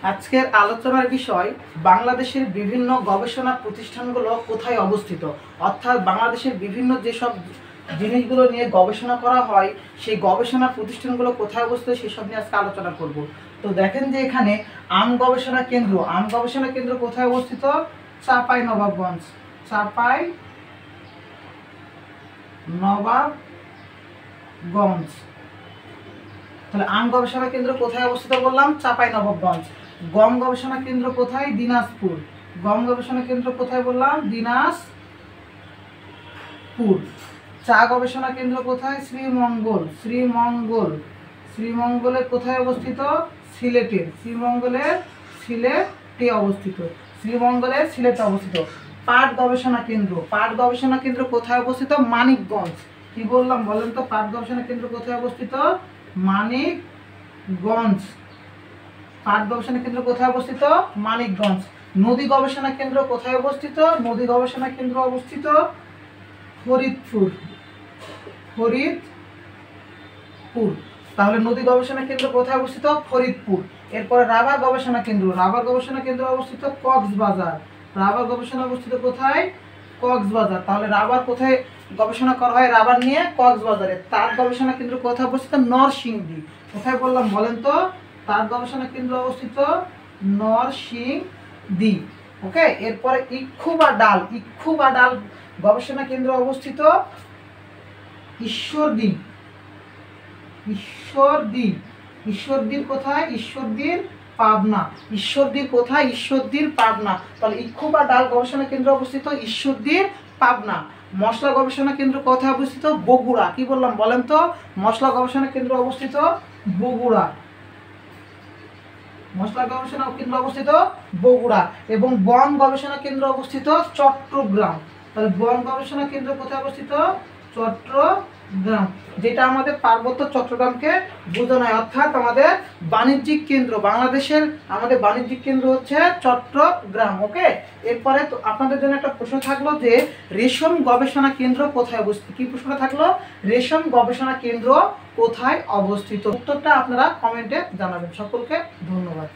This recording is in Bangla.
আজকের আলোচনার বিষয় বাংলাদেশের বিভিন্ন গবেষণা প্রতিষ্ঠানগুলো কোথায় অবস্থিত, অর্থাৎ বাংলাদেশের বিভিন্ন যেসব জিনিসগুলো নিয়ে গবেষণা করা হয় সেই গবেষণা প্রতিষ্ঠানগুলো কোথায় অবস্থিত সেসব নিয়ে আজকে আলোচনা করব। তো দেখেন যে এখানে আম গবেষণা কেন্দ্র কোথায় অবস্থিত? চাঁপাইনবাবগঞ্জ। তাহলে আম গবেষণা কেন্দ্র কোথায় অবস্থিত বললাম? চাঁপাইনবাবগঞ্জ। গম গবেষণা কেন্দ্র কোথায়? দিনাজপুর। গম গবেষণা কেন্দ্র কোথায় বললাম? দিনাজপুর। চা গবেষণা কেন্দ্র কোথায়? শ্রীমঙ্গলের কোথায় অবস্থিত? সিলেটে অবস্থিত। পাট গবেষণা কেন্দ্র কোথায় অবস্থিত? মানিকগঞ্জ। কি বললাম বলেন তো? পাট গবেষণা কেন্দ্র কোথায় অবস্থিত? মানিকগঞ্জ। নদী গবেষণা কেন্দ্র কোথায় অবস্থিত? ফরিদপুর। তাহলে নদী গবেষণা কেন্দ্র কোথায় অবস্থিত? ফরিদপুর। এরপরে রাবার গবেষণা কেন্দ্র অবস্থিত কক্সবাজার। কোথায়? কক্সবাজার। তাহলে রাবার কোথায় গবেষণা করা হয়? রাবার নিয়ে কক্সবাজারে। তাঁত গবেষণা কেন্দ্র কোথায় অবস্থিত? নরসিংদী। কোথায় বললাম বলেন তো? তাঁত গবেষণা কেন্দ্র অবস্থিত নরসিংদী। ওকে। এরপরে ইক্ষু বা ডাল গবেষণা কেন্দ্র অবস্থিত ঈশ্বরদীর কোথায়? ঈশ্বরদীর পাবনা। তাহলে ইক্ষু বা ডাল গবেষণা কেন্দ্র অবস্থিত ঈশ্বরদীর পাবনা। মশলা গবেষণা কেন্দ্র কোথায় অবস্থিত? বগুড়া। কি বললাম বলেন তো? মশলা গবেষণা কেন্দ্র অবস্থিত বগুড়া। এবং বন গবেষণা কেন্দ্র অবস্থিত চট্টগ্রাম। তাহলে বন গবেষণা কেন্দ্র কোথায় অবস্থিত? চট্টগ্রাম, যেটা আমাদের পার্বত্য চট্টগ্রামকে বোঝানো হয়, অর্থাৎ আমাদের বাণিজ্যিক কেন্দ্র, বাংলাদেশের আমাদের বাণিজ্যিক কেন্দ্র হচ্ছে চট্টগ্রাম। ওকে। এরপরে তো আপনাদের জন্য একটা প্রশ্ন থাকলো যে রেশম গবেষণা কেন্দ্র কোথায় অবস্থিত? কি প্রশ্নটা থাকলো? রেশম গবেষণা কেন্দ্র কোথায় অবস্থিত? উত্তরটা আপনারা কমেন্টে জানাবেন। সকলকে ধন্যবাদ।